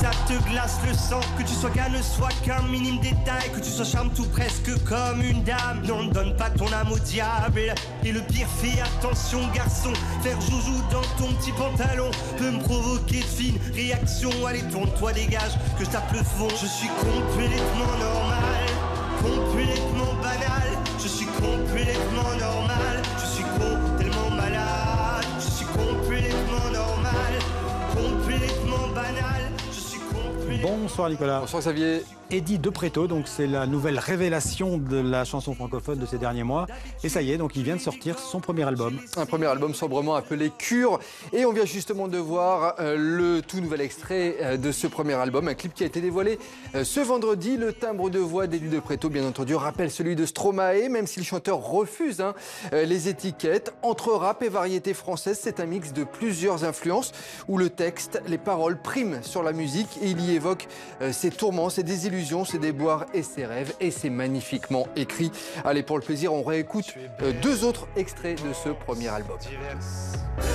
ça te glace le sang. Que tu sois gars ne soit qu'un minime détail. Que tu sois charme tout presque comme une dame. Non, ne donne pas ton âme au diable. Et le pire, fais attention garçon. Faire joujou dans ton petit pantalon peut me provoquer de fines réactions. Allez tourne-toi, dégage, que je tape le fond. Je suis complètement normal, complètement banal. Je suis complètement normal, je suis tellement malade. Je suis complètement normal, complètement banal. Je suis complètement... Bonsoir Nicolas. Bonsoir Xavier. Eddie De Pretto, donc c'est la nouvelle révélation de la chanson francophone de ces derniers mois. Et ça y est, donc il vient de sortir son premier album. Un premier album sobrement appelé Cure. Et on vient justement de voir le tout nouvel extrait de ce premier album. Un clip qui a été dévoilé ce vendredi. Le timbre de voix d'Eddie De Pretto, bien entendu, rappelle celui de Stromae, même si le chanteur refuse les étiquettes. Entre rap et variété française, c'est un mix de plusieurs influences où le texte, les paroles priment sur la musique et il y évoque ses tourments, ses désillusions, ses déboires et ses rêves, et c'est magnifiquement écrit. Allez, pour le plaisir, on réécoute deux autres extraits de ce premier album.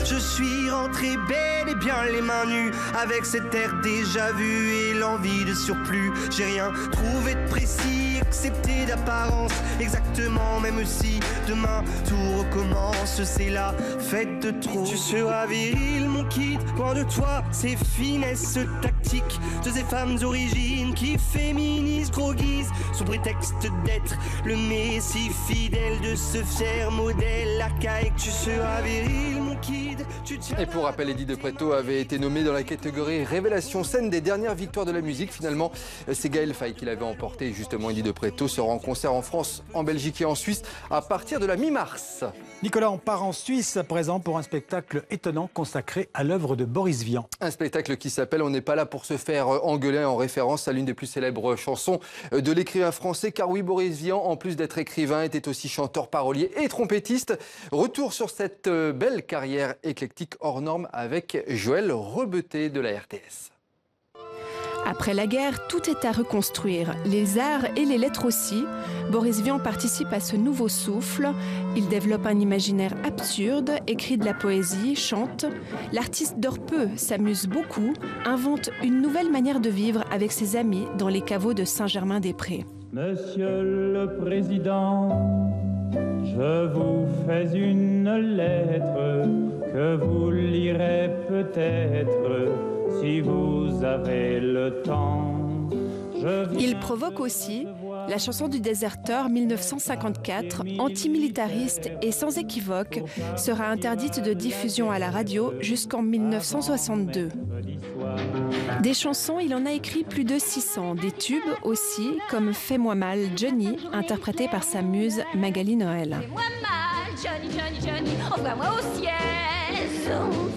Je suis rentré bel et bien les mains nues, avec cet air déjà vu et l'envie de surplus. J'ai rien trouvé de précis, excepté d'apparence. Exactement, même si demain tout recommence. C'est la fête de trop. Tu seras viril, mon kid, loin de toi, ces finesses tactiques de ces femmes d'origine qui féminisent, gros guise, sous prétexte d'être le messie fidèle de ce fier modèle archaïque. Tu seras viril, mon kid. Et pour rappel, Eddie De Pretto avait été nommé dans la catégorie Révélation scène des dernières victoires de la musique. Finalement, c'est Gaël Faye qui l'avait emporté. Justement, Eddie De Pretto sera en concert en France, en Belgique et en Suisse à partir de la mi-mars. Nicolas, on part en Suisse à présent pour un spectacle étonnant consacré à l'œuvre de Boris Vian. Un spectacle qui s'appelle « On n'est pas là pour se faire engueuler » en référence à l'une des plus célèbres chansons de l'écrivain français. Car oui, Boris Vian, en plus d'être écrivain, était aussi chanteur, parolier et trompettiste. Retour sur cette belle carrière éclectique hors norme avec Joël Rebeté de la RTS. Après la guerre, tout est à reconstruire, les arts et les lettres aussi. Boris Vian participe à ce nouveau souffle. Il développe un imaginaire absurde, écrit de la poésie, chante. L'artiste dort peu, s'amuse beaucoup, invente une nouvelle manière de vivre avec ses amis dans les caveaux de Saint-Germain-des-Prés. Monsieur le Président, je vous fais une lettre que vous lirez peut-être si vous avez le temps. Il provoque aussi la chanson du déserteur 1954, antimilitariste et sans équivoque, sera interdite de diffusion à la radio jusqu'en 1962. Des chansons, il en a écrit plus de 600, des tubes aussi, comme Fais-moi mal, Johnny, interprété par sa muse Magali Noël. Fais-moi mal, Johnny, Johnny, Johnny, envoie-moi au ciel.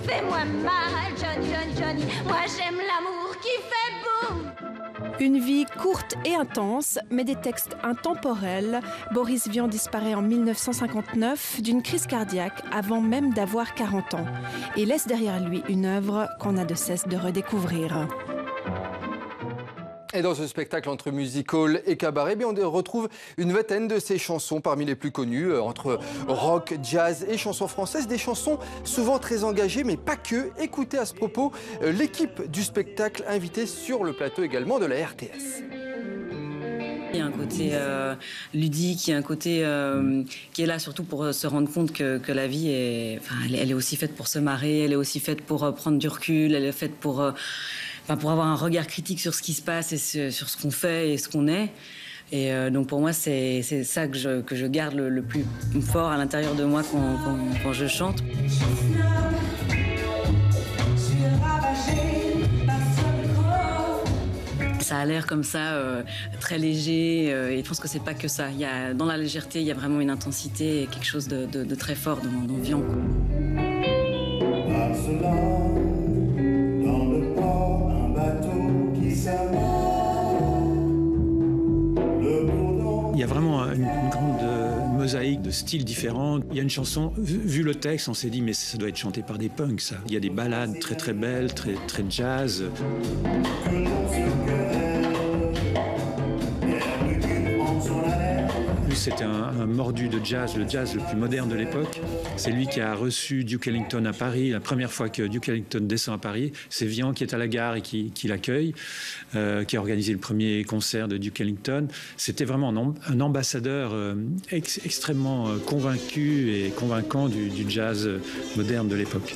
Fais-moi mal, Johnny, Johnny, Johnny, moi j'aime l'amour qui fait boum. Une vie courte et intense, mais des textes intemporels. Boris Vian disparaît en 1959 d'une crise cardiaque avant même d'avoir 40 ans et laisse derrière lui une œuvre qu'on a de cesse de redécouvrir. Et dans ce spectacle entre musical et cabaret, on retrouve une vingtaine de ses chansons parmi les plus connues, entre rock, jazz et chansons françaises. Des chansons souvent très engagées, mais pas que. Écoutez à ce propos l'équipe du spectacle invitée sur le plateau également de la RTS. Il y a un côté ludique, il y a un côté qui est là surtout pour se rendre compte que la vie est, elle est aussi faite pour se marrer, elle est aussi faite pour prendre du recul, elle est faite pour avoir un regard critique sur ce qui se passe et sur ce qu'on fait et ce qu'on est. Et donc pour moi, c'est ça que je garde le plus fort à l'intérieur de moi quand je chante. Ça a l'air comme ça, très léger, et je pense que c'est pas que ça. Dans la légèreté, il y a vraiment une intensité et quelque chose de très fort dans Vian. Il y a vraiment une grande mosaïque de styles différents. Il y a une chanson, vu le texte, on s'est dit mais ça doit être chanté par des punks, ça. Il y a des ballades très très belles, très, très jazz. c'était un mordu de jazz, le jazz le plus moderne de l'époque. C'est lui qui a reçu Duke Ellington à Paris. La première fois que Duke Ellington descend à Paris, c'est Vian qui est à la gare et qui l'accueille, qui a organisé le premier concert de Duke Ellington. C'était vraiment un ambassadeur extrêmement convaincu et convaincant du jazz moderne de l'époque.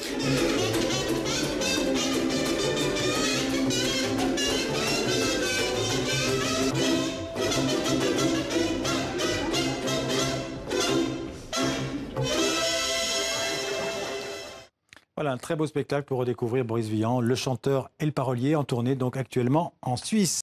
Voilà, un très beau spectacle pour redécouvrir Boris Vian, le chanteur et le parolier, en tournée donc actuellement en Suisse.